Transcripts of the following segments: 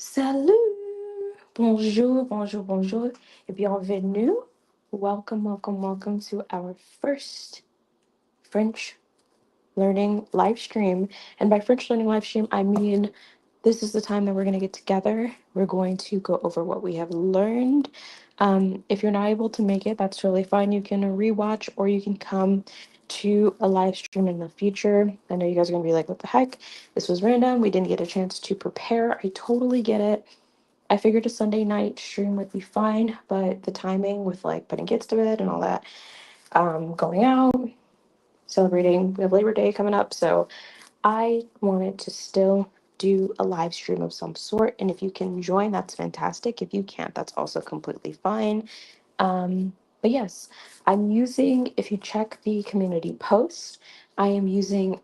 Salut! Bonjour, bonjour, bonjour, et bienvenue. Welcome, welcome, welcome to our first French learning live stream. And by French learning live stream, I mean this is the time that we're going to get together. We're going to go over what we have learned. If you're not able to make it, that's totally fine. You can rewatch or you can come to a live stream in the future. I know you guys are going to be like, what the heck? This was random. We didn't get a chance to prepare. I totally get it. I figured a Sunday night stream would be fine, but the timing with like putting kids to bed and all that, going out, celebrating, we have Labor Day coming up. So I wanted to still do a live stream of some sort. And if you can join, that's fantastic. If you can't, that's also completely fine. But yes, I'm using, if you check the community post, I am using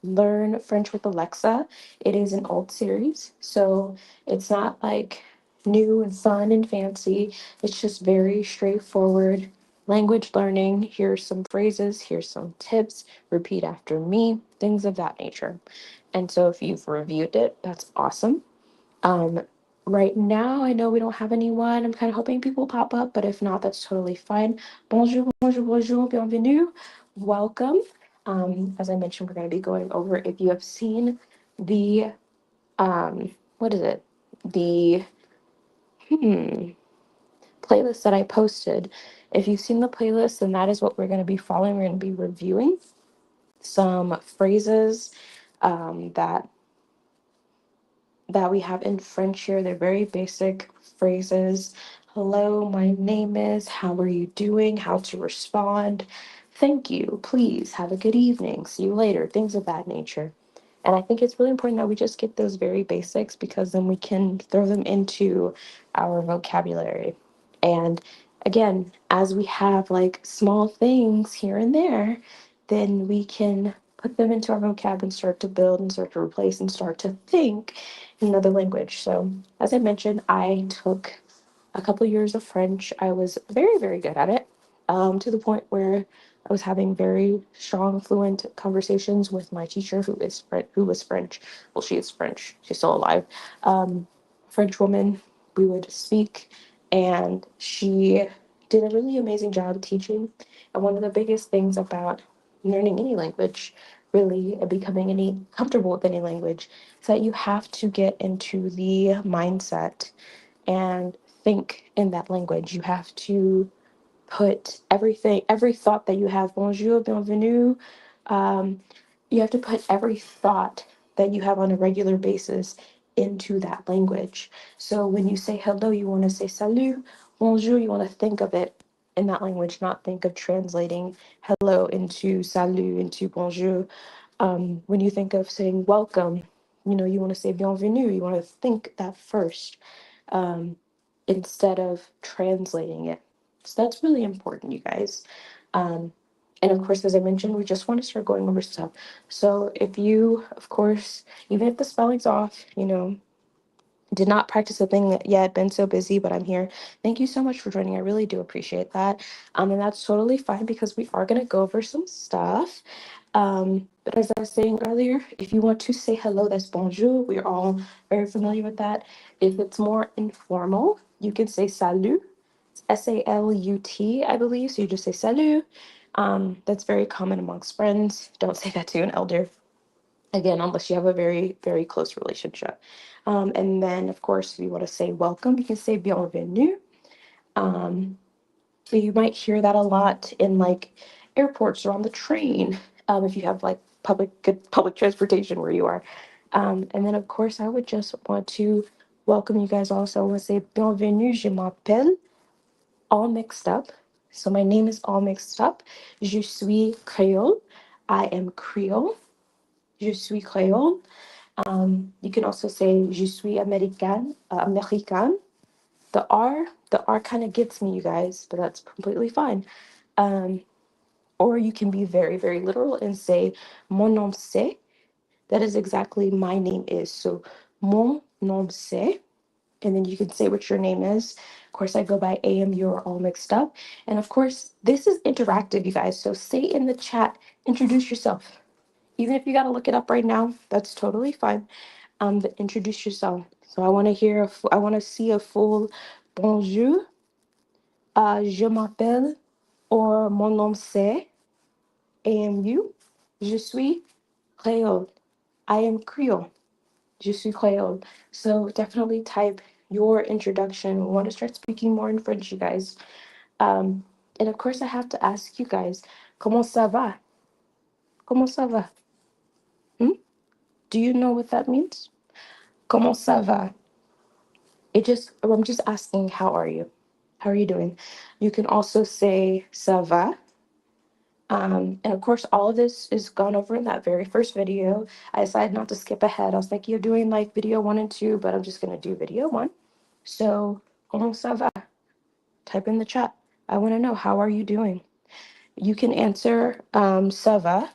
Learn French with Alexa. It is an old series, so it's not like new and fun and fancy. It's just very straightforward language learning. Here's some phrases, here's some tips, repeat after me, things of that nature. And so if you've reviewed it, that's awesome. Um, right now, I know we don't have anyone. I'm kind of hoping people pop up, but if not, that's totally fine. Bonjour, bonjour, bonjour, bienvenue. Welcome. As I mentioned, we're going to be going over if you have seen the, what is it? The playlist that I posted. If you've seen the playlist, then that is what we're going to be following. We're going to be reviewing some phrases that we have in French here. They're very basic phrases. Hello, my name is, how are you doing, how to respond, thank you, please, have a good evening, see you later, things of that nature. And I think it's really important that we just get those very basics because then we can throw them into our vocabulary. And again, as we have like small things here and there, then we can put them into our vocab and start to build and start to replace and start to think in another language. So, as I mentioned, I took a couple years of French. I was very, very good at it, to the point where I was having very strong, fluent conversations with my teacher, who was French. Well, she is French. She's still alive. French woman. We would speak, and she did a really amazing job teaching. And one of the biggest things about learning any language, really, and becoming any comfortable with any language, is that you have to get into the mindset and think in that language. You have to put everything, every thought that you have, bonjour, bienvenue, um, you have to put every thought that you have on a regular basis into that language. So when you say hello, you want to say salut, bonjour, you want to think of it in that language, not think of translating hello into salut, into bonjour. When you think of saying welcome, you want to say bienvenue, you want to think that first, um, instead of translating it. So that's really important, you guys. Um, and of course, as I mentioned, we just want to start going over stuff. So if you, of course, even if the spelling's off, did not practice a thing yet, been so busy, but I'm here. Thank you so much for joining. I really do appreciate that. And that's totally fine because we are going to go over some stuff. But as I was saying earlier, if you want to say hello, that's bonjour. We're all very familiar with that. If it's more informal, you can say salut. It's SALUT, I believe. So you just say salut. That's very common amongst friends. Don't say that to an elder. Again, unless you have a very, very close relationship. And then, of course, if you want to say welcome, you can say bienvenue. Um, so you might hear that a lot in like airports or on the train, if you have like good public transportation where you are. And then, of course, I would just want to welcome you guys also. I want to say bienvenue, je m'appelle, all mixed up. So my name is all mixed up. Je suis créole. I am Creole. Je suis créole. You can also say je suis américaine, américaine. The R kind of gets me, you guys, but that's completely fine. Um, or you can be very, very literal and say mon nom c'est. That is exactly my name is. So mon nom c'est, and then you can say what your name is. Of course, I go by AM. You're all mixed up, and of course, this is interactive, you guys. So say in the chat, introduce yourself. Even if you got to look it up right now, that's totally fine. introduce yourself. So I want to hear, I want to see a full bonjour, je m'appelle, or mon nom c'est, AMU, je suis Creole. I am Creole. Je suis Creole. So definitely type your introduction. We want to start speaking more in French, you guys. Um, and of course, I have to ask you guys, comment ça va? Comment ça va? Hmm? Do you know what that means? Comment ça va? I'm just asking, how are you? How are you doing? You can also say ça va. And of course, all of this is gone over in that very first video. I decided not to skip ahead. I was like, you're doing like video 1 and 2, but I'm just going to do video 1. So, comment ça va? Type in the chat. I want to know, how are you doing? You can answer ça va,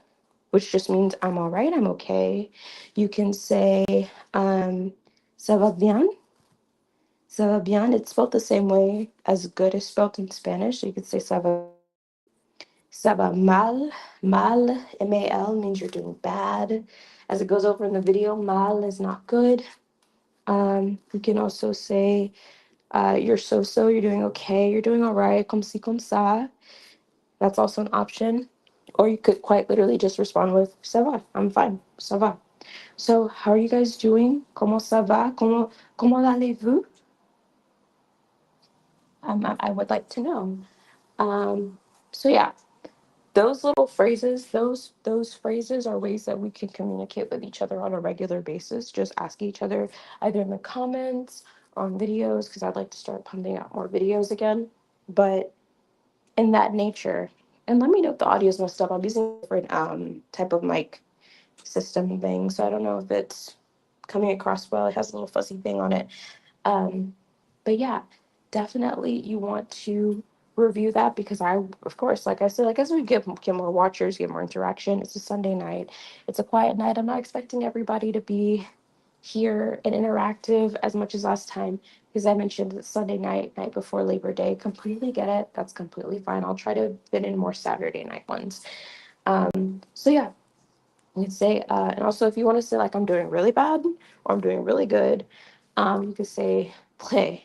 which just means I'm all right, I'm okay. You can say ça va bien. Ça va bien. It's spelled the same way as good is spelled in Spanish. So you could say ça va. Ça va mal. Mal, M-A-L, means you're doing bad. As it goes over in the video, mal is not good. You can also say you're so-so, you're doing okay, you're doing all right, comme ci, comme ça. That's also an option. Or you could quite literally just respond with ça va, I'm fine, ça va. So how are you guys doing? Comment ça va? Comment allez-vous? I would like to know. So yeah, those little phrases, those phrases are ways that we can communicate with each other on a regular basis. Just ask each other either in the comments or on videos, because I'd like to start pumping out more videos again. But in that nature, and let me know if the audio is messed up. I'm using a different type of mic system thing, so I don't know if it's coming across well. It has a little fuzzy thing on it. Um, but yeah, definitely you want to review that, because I, of course, like I said, like as we get more watchers, get more interaction. It's a Sunday night. It's a quiet night. I'm not expecting everybody to be here and interactive as much as last time, because I mentioned it's Sunday night before Labor Day. Completely get it. That's completely fine. I'll try to fit in more Saturday night ones. So yeah, you could say, and also if you want to say like I'm doing really bad or I'm doing really good, you could say play.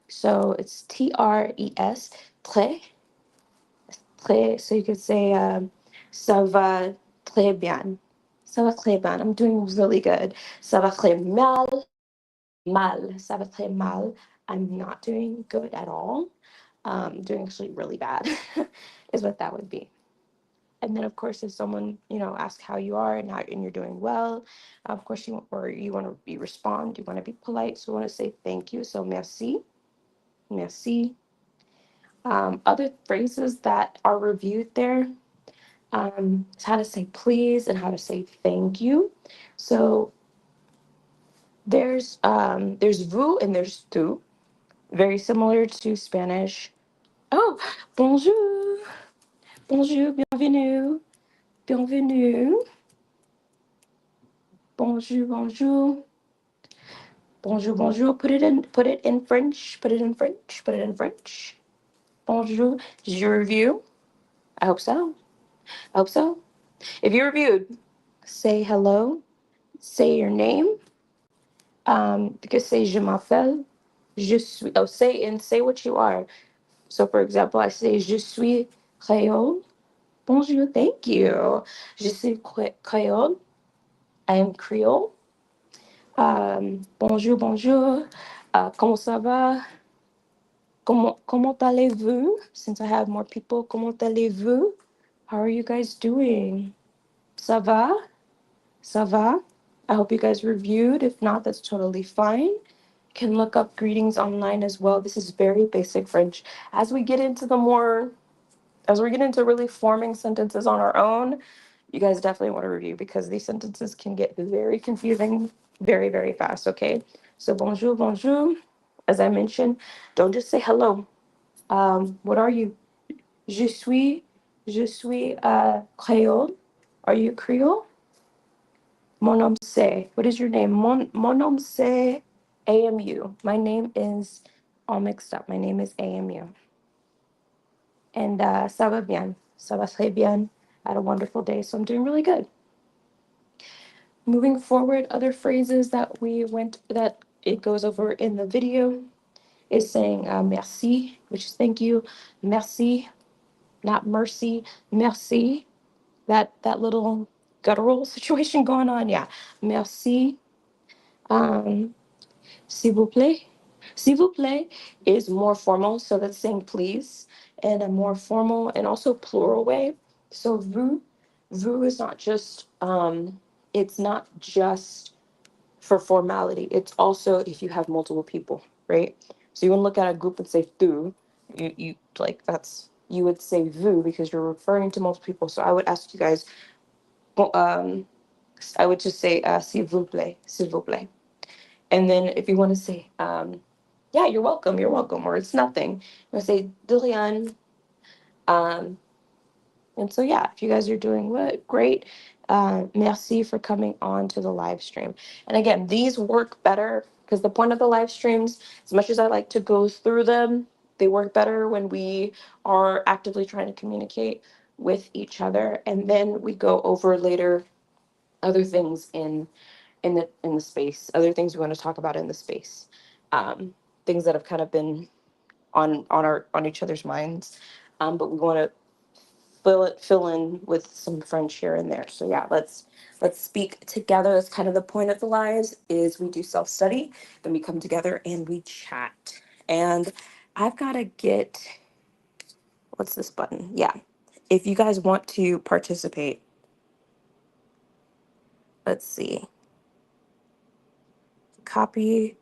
So it's tres, très, très. So you could say, ça va très bien. Ça va très bien. I'm doing really good. Ça va très mal. Mal. Ça va très mal. I'm not doing good at all. Doing actually really bad is what that would be. And then, of course, if someone asks how you are and you're doing well, of course you want to be respond. You want to be polite, so you want to say thank you. So merci, merci. Other phrases that are reviewed there is how to say please and how to say thank you. So there's vous and there's tu, very similar to Spanish. Oh, bonjour, bonjour, bienvenue, bienvenue, bonjour, bonjour, bonjour, bonjour. Put it in French. Put it in French. Put it in French. Bonjour. Did you review? I hope so. I hope so. If you reviewed, say hello. Say your name. You could say je m'appelle. Je suis. Oh, say what you are. So, for example, I say je suis Creole. Bonjour. Thank you. Je suis Creole. I am Creole. Bonjour, bonjour. Comment ça va? Comment allez-vous? Since I have more people, comment allez-vous? How are you guys doing? Ça va? Ça va? I hope you guys reviewed. If not, that's totally fine. Can look up greetings online as well. This is very basic French. As we get into really forming sentences on our own, you guys definitely want to review, because these sentences can get very confusing very, very fast, okay? So bonjour, bonjour. As I mentioned, don't just say hello. What are you? Je suis Creole. Are you Creole? Mon nom c'est. What is your name? Mon nom c'est AMU. My name is all mixed up. My name is AMU. And ça va bien. Ça va très bien. I had a wonderful day, so I'm doing really good. Moving forward, other phrases that it goes over in the video is saying merci, which is thank you. Merci, not mercy. Merci. That little guttural situation going on. Yeah. Merci. Um, S'il vous plaît. S'il vous plaît is more formal, so that's saying please, in a more formal and also plural way. So vous is not just it's not just for formality. It's also if you have multiple people, right? So you wouldn't look at a group and say tu. You like that's you would say vous because you're referring to multiple people. So I would ask you guys, well, I would just say s'il vous plaît. And then if you want to say, yeah, you're welcome, or it's nothing, you want to say Dilian. Um, and so, yeah, if you guys are doing what, great. Merci for coming on to the live stream. And again, these work better because the point of the live streams, as much as I like to go through them, they work better when we are actively trying to communicate with each other. And then we go over later other things in the space, other things we want to talk about in the space, things that have kind of been on each other's minds, but we want to fill in with some French here and there. So yeah, let's speak together. That's kind of the point of the lives is we do self study, then we come together and we chat. And I've got to get what's this button? Yeah, if you guys want to participate, let's see, copy.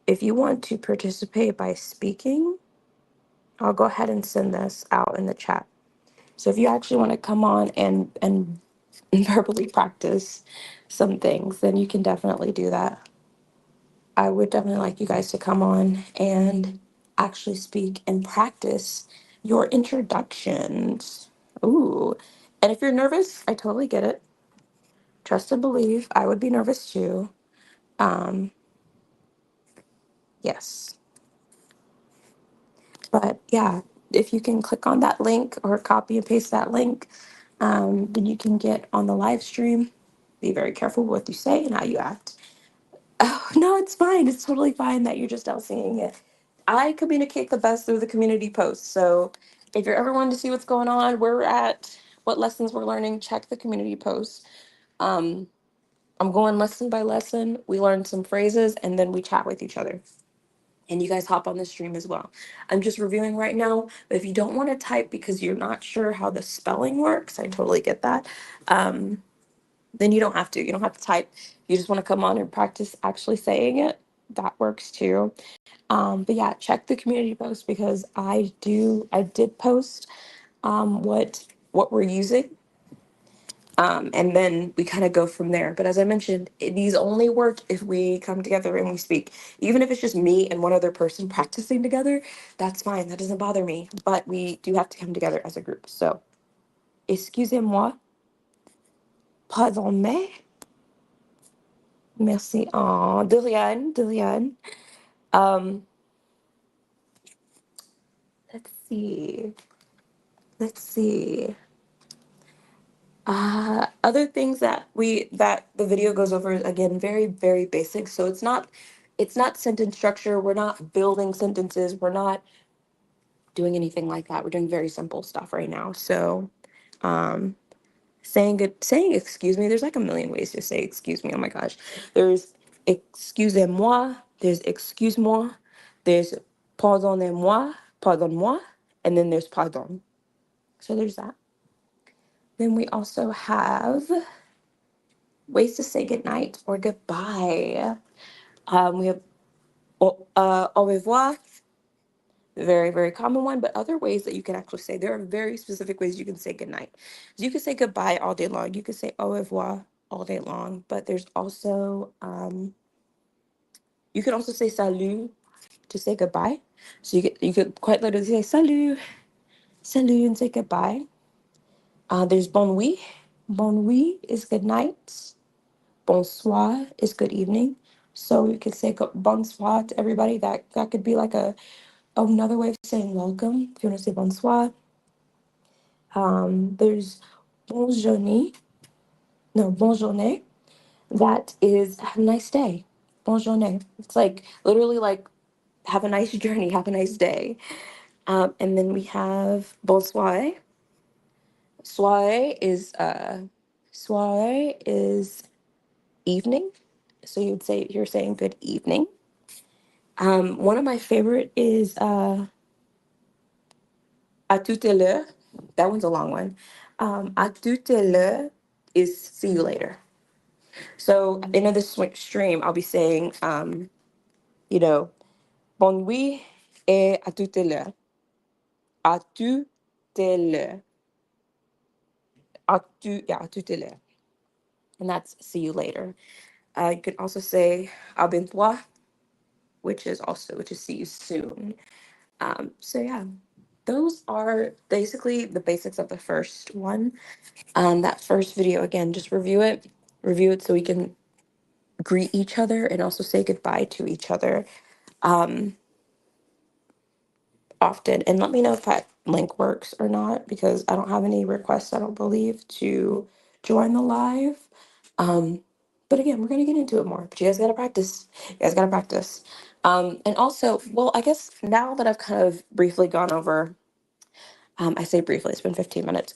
If you want to participate by speaking, I'll go ahead and send this out in the chat. So if you actually want to come on and verbally practice some things, then you can definitely do that. I would definitely like you guys to come on and actually speak and practice your introductions. Ooh. And if you're nervous, I totally get it. Trust and believe. I would be nervous too. Um, yes. But yeah, if you can click on that link or copy and paste that link, then you can get on the live stream. Be very careful what you say and how you act. Oh, no, it's fine. It's totally fine that you're just out seeing it. I communicate the best through the community posts. So if you're ever wanting to see what's going on, where we're at, what lessons we're learning, check the community posts. Um, I'm going lesson by lesson. We learn some phrases and then we chat with each other. And you guys hop on the stream as well. I'm just reviewing right now, but if you don't want to type because you're not sure how the spelling works, I totally get that. Then you don't have to. You don't have to type. You just want to come on and practice actually saying it. That works too. But yeah, check the community post because I did post what we're using. And then we kind of go from there. But as I mentioned, these only work if we come together and we speak. Even if it's just me and one other person practicing together, that's fine. That doesn't bother me. But we do have to come together as a group. So, excusez-moi, pardon-moi, merci. Oh, Dilian, Dilian. Um, let's see. Let's see. Other things that the video goes over is again very very basic. So it's not sentence structure. We're not building sentences. We're not doing anything like that. We're doing very simple stuff right now. So, um, saying excuse me. There's like a million ways to say excuse me. Oh my gosh. There's excusez-moi. There's excuse-moi. There's pardonnez-moi. Pardonne-moi. And then there's pardon. So there's that. Then we also have ways to say goodnight or goodbye. We have au revoir, very, very common one, but other ways that you can actually say, there are very specific ways you can say goodnight. So you can say goodbye all day long. You can say au revoir all day long, but there's also, you can also say salut to say goodbye. So you could quite literally say salut, salut, and say goodbye. There's bon nuit. Bon nuit is good night. Bonsoir is good evening. So you could say bonsoir to everybody. That could be like another way of saying welcome. If you want to say bonsoir. There's bonjournée. No, bonjournée. That is have a nice day. Bonne journée. It's like literally like have a nice journey, have a nice day. And then we have bonsoir. Soiree is soiree is evening. So you'd say you're saying good evening. One of my favorite is à tout à l'heure. That one's a long one. À tout à l'heure is see you later. So at the end of this stream, I'll be saying, you know, bonne nuit et à tout à l'heure. À tout à l'heure. À tout à l'heure. And that's see you later. You could also say à bientôt, which is see you soon. So yeah, those are basically the basics of the first one. That first video, again, just review it so we can greet each other and also say goodbye to each other um, often. And let me know if that link works or not, because I don't have any requests, I don't believe, to join the live. Um, but again, we're going to get into it more. But you guys got to practice. You guys got to practice. And also, well, I guess now that I've kind of briefly gone over, I say briefly, it's been 15 minutes,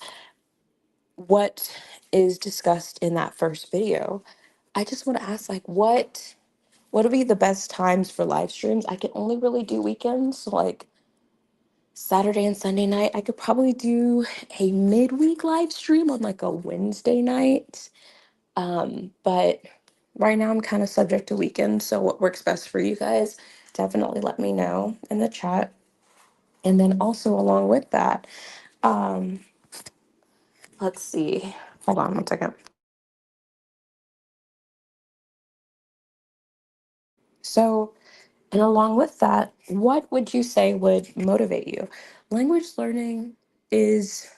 what is discussed in that first video, I just want to ask, like, what would be the best times for live streams? I can only really do weekends, so like Saturday and Sunday night. I could probably do a midweek live stream on like a Wednesday night. But right now I'm kind of subject to weekends, so what works best for you guys? Definitely let me know in the chat. And then also along with that, um, let's see. Hold on one second. So, and along with that, what would you say would motivate you? Language learning is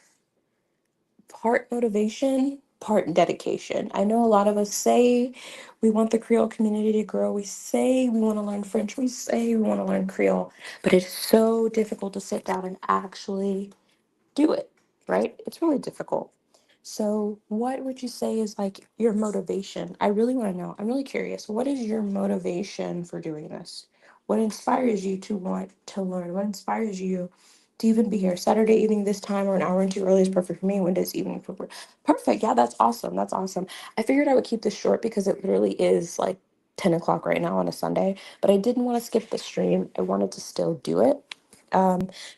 part motivation, part dedication. I know a lot of us say we want the Creole community to grow. We say we want to learn French. We say we want to learn Creole, but it's so difficult to sit down and actually do it, right? It's really difficult. So, what would you say is like your motivation? I really want to know. I'm really curious. What is your motivation for doing this? What inspires you to want to learn? What inspires you to even be here? Saturday evening this time or an hour and two early is perfect for me. When does evening prefer? Perfect. Yeah, that's awesome. That's awesome. I figured I would keep this short because it literally is like 10 o'clock right now on a Sunday, but I didn't want to skip the stream. I wanted to still do it.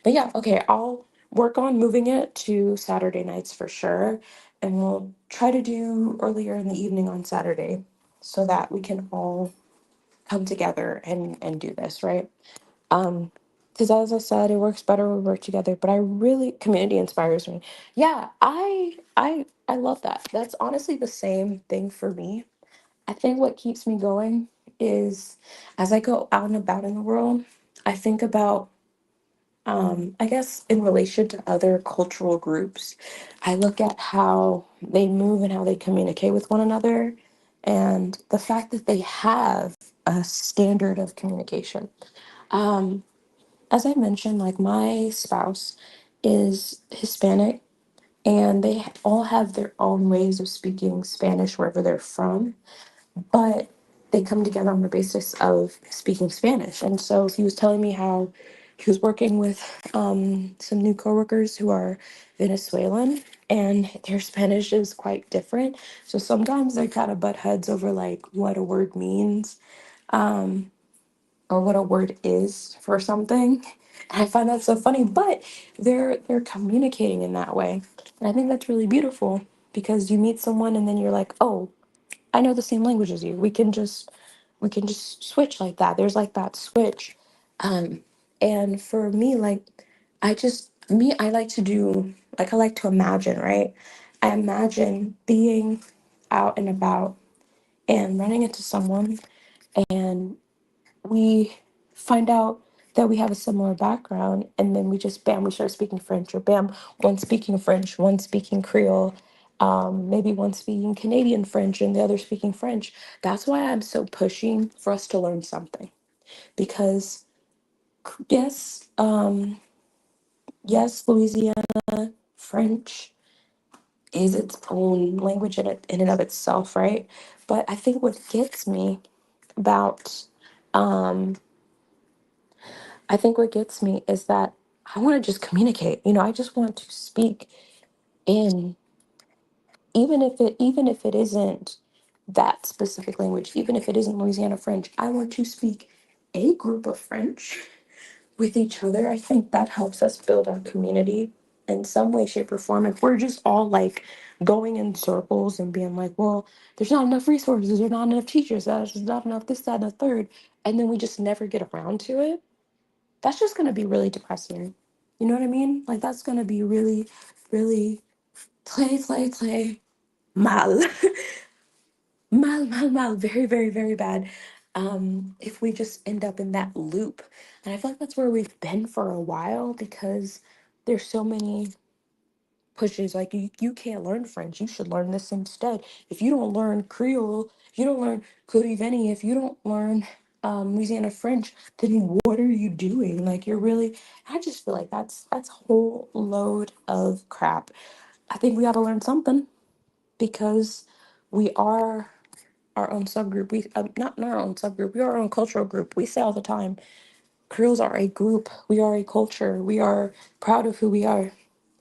But yeah, okay, I'll work on moving it to Saturday nights for sure. And we'll try to do earlier in the evening on Saturday so that we can all come together and do this, right? Um, because as I said, it works better when we work together, but I really community inspires me. Yeah, I love that. That's honestly the same thing for me. I think what keeps me going is as I go out and about in the world, I think about I guess in relation to other cultural groups, I look at how they move and how they communicate with one another, and the fact that they have a standard of communication. Um, as I mentioned, like my spouse is Hispanic, and they all have their own ways of speaking Spanish wherever they're from, but they come together on the basis of speaking Spanish. And so he was telling me how he was working with some new coworkers who are Venezuelan, and their Spanish is quite different. So sometimes they kind of butt heads over like what a word means, um, or what a word is for something. And I find that so funny, but they're communicating in that way. And I think that's really beautiful because you meet someone and then you're like, oh, I know the same language as you. We can just switch like that. There's like that switch. Um, and for me, like I like to do like I like to imagine, right? I imagine being out and about and running into someone and we find out that we have a similar background and then we just bam we start speaking French, or bam one speaking French, one speaking Creole, maybe one speaking Canadian French and the other speaking French. That's why I'm so pushing for us to learn something, because yes, yes, Louisiana French is its own language in and of itself, right? But I think what gets me about, um, I think what gets me is that I want to just communicate. I just want to speak in, even if it isn't that specific language, even if it isn't Louisiana French, I want to speak a group of French with each other. I think that helps us build our community in some way, shape, or form. If we're just all like going in circles and being like, well, there's not enough resources, there's not enough teachers, there's not enough this, that, and the third, and then we just never get around to it, that's just going to be really depressing. You know what I mean? Like, that's going to be really, really play, mal. Mal, very, very, very bad. If we just end up in that loop. And I feel like that's where we've been for a while because there's so many pushes like you can't learn French, you should learn this instead. If you don't learn Creole, if you don't learn Coriveni, if you don't learn Louisiana French, then what are you doing? Like, you're really, I just feel like that's a whole load of crap. I think we gotta learn something because we are our own subgroup. We not our own subgroup. We are our own cultural group. We say all the time, Creoles are a group. We are a culture. We are proud of who we are,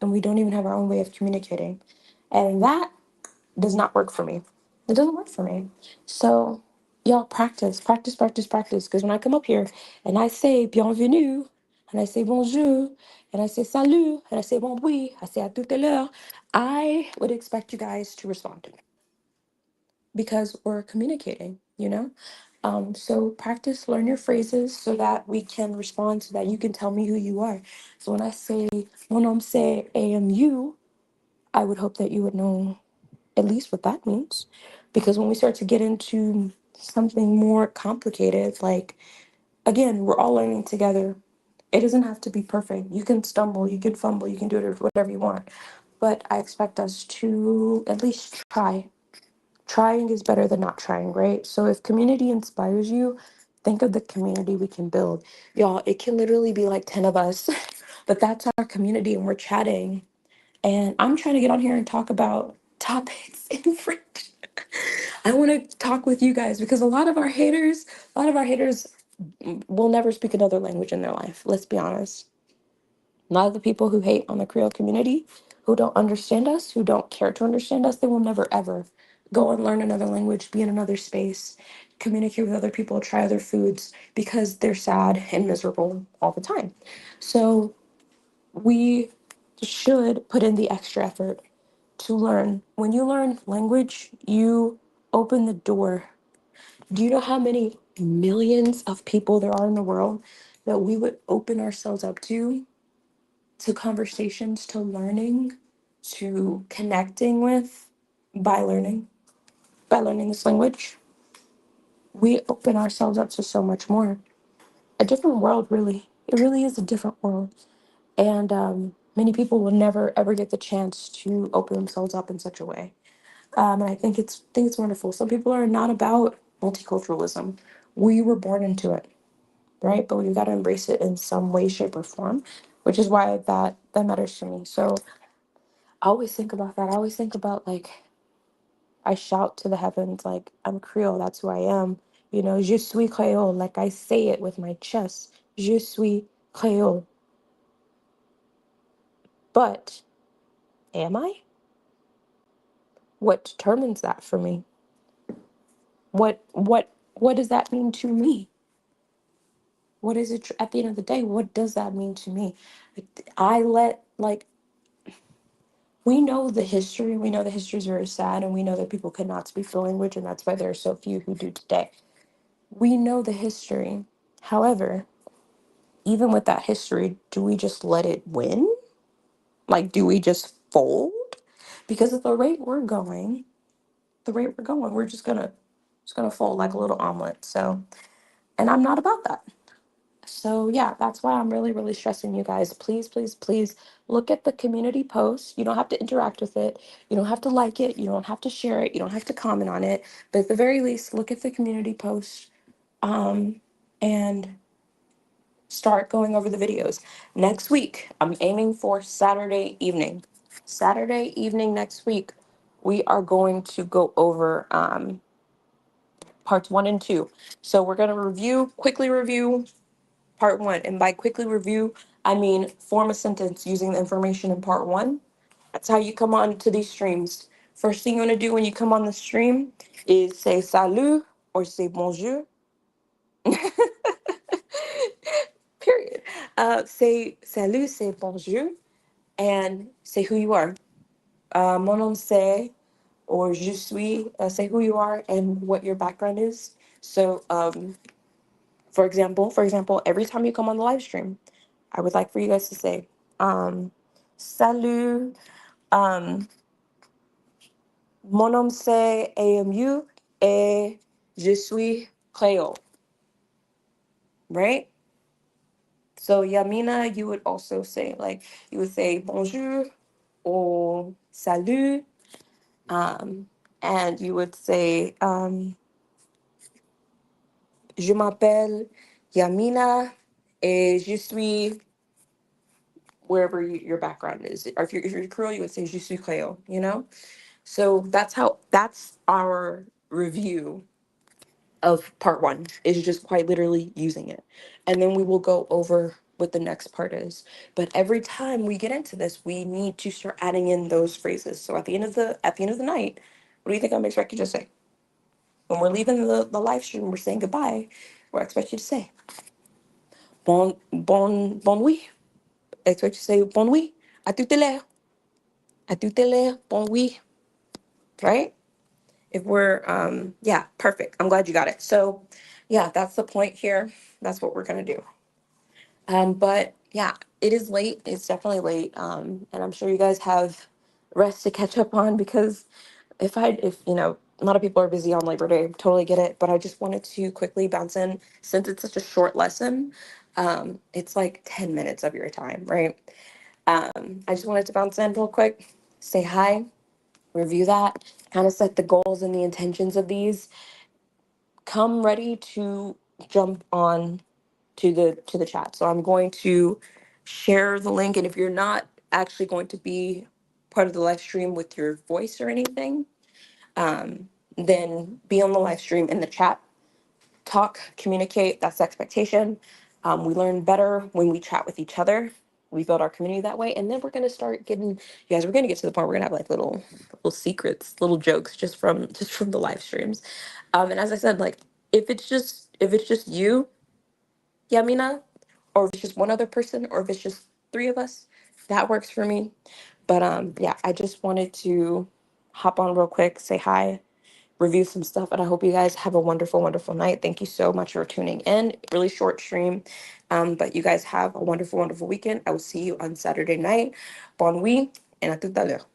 and we don't even have our own way of communicating, and that does not work for me. It doesn't work for me. So, y'all practice, practice, practice, practice. Because when I come up here and I say bienvenue, and I say bonjour, and I say salut, and I say bon oui, I say à tout à l'heure, I would expect you guys to respond because we're communicating. So practice, learn your phrases so that we can respond, so that you can tell me who you are. So when I say, mon nom c'est AMU, I would hope that you would know at least what that means. Because when we start to get into something more complicated, like, again, we're all learning together. It doesn't have to be perfect. You can stumble, you can fumble, you can do it whatever you want. But I expect us to at least try. Trying is better than not trying, right? So if community inspires you, think of the community we can build. Y'all, it can literally be like 10 of us, but that's our community and we're chatting. And I'm trying to get on here and talk about topics in French. I want to talk with you guys because a lot of our haters will never speak another language in their life. Let's be honest. A lot of the people who hate on the Creole community, who don't understand us, who don't care to understand us, they will never ever go and learn another language, be in another space, communicate with other people, try other foods because they're sad and miserable all the time. So we should put in the extra effort to learn. When you learn language, you open the door. Do you know how many millions of people there are in the world that we would open ourselves up to conversations, to learning, to connecting with by learning, by learning this language? We open ourselves up to so much more. A different world, really. It really is a different world. And many people will never ever get the chance to open themselves up in such a way. And I think it's wonderful. Some people are not about multiculturalism. We were born into it, right? But we've got to embrace it in some way, shape, or form, which is why that matters to me. So I always think about that. I always think about, like, I shout to the heavens, like, I'm Creole, that's who I am. Je suis Creole, like I say it with my chest. Je suis Creole. But am I? What determines that for me? What does that mean to me? What is it at the end of the day? What does that mean to me? I let, like, we know the history is very sad, and we know that people could not speak the language, and that's why there are so few who do today. We know the history. However, even with that history, do we just let it win? Like, do we just fold? Because at the rate we're going, we're just gonna fold like a little omelet. So, and I'm not about that. So yeah, that's why I'm really, really stressing you guys. Please, please, please look at the community post. You don't have to interact with it. You don't have to like it. You don't have to share it. You don't have to comment on it. But at the very least, look at the community post. And start going over the videos. Next week, I'm aiming for Saturday evening. Saturday evening next week, we are going to go over. parts 1 and 2. So we're going to quickly review part 1. And by quickly review, I mean form a sentence using the information in part 1. That's how you come on to these streams. First thing you want to do when you come on the stream is say salut or say bonjour. Period. Say salut, say bonjour, and say who you are. Mon nom c'est or je suis. Say who you are and what your background is. So, for example, every time you come on the live stream, I would like for you guys to say, salut. Um, Mon nom c'est AMU et je suis Créole, right? So Yamina, you would also say like you would say bonjour or salut, um, and you would say je m'appelle Yamina et je suis wherever your background is. Or if you're Creole, you would say je suis Creole. You know. So that's our review of part 1 is just quite literally using it. And then we will go over what the next part is. But every time we get into this, we need to start adding in those phrases. So at the end of the night, what do you think I'm expecting you to say? When we're leaving the live stream, we're saying goodbye. We're expect you to say bon nuit. I expect you to say bon nuit. À tout à l'heure. À tout à l'heure. Bon nuit. Right? If we're yeah, perfect. I'm glad you got it. So yeah, that's the point here. That's what we're gonna do. But yeah, it is late. It's definitely late. And I'm sure you guys have rest to catch up on because if a lot of people are busy on Labor Day, totally get it. But I just wanted to quickly bounce in since it's such a short lesson. It's like 10 minutes of your time, right? I just wanted to bounce in real quick, say hi, review that, kind of set the goals and the intentions of these. Come ready to jump on to the chat. So I'm going to share the link, and if you're not actually going to be part of the live stream with your voice or anything, then be on the live stream in the chat. Talk, communicate. That's the expectation. We learn better when we chat with each other. We build our community that way, and then we're gonna start getting you guys. We're gonna get to the point where we're gonna have like little secrets, little jokes just from the live streams. And as I said, like if it's just you, Yamina, or if it's just one other person, or if it's just 3 of us, that works for me. But yeah, I just wanted to hop on real quick, say hi, review some stuff, and I hope you guys have a wonderful, wonderful night. Thank you so much for tuning in. Really short stream, but you guys have a wonderful, wonderful weekend. I will see you on Saturday night. Bon nuit, and à tout à l'heure.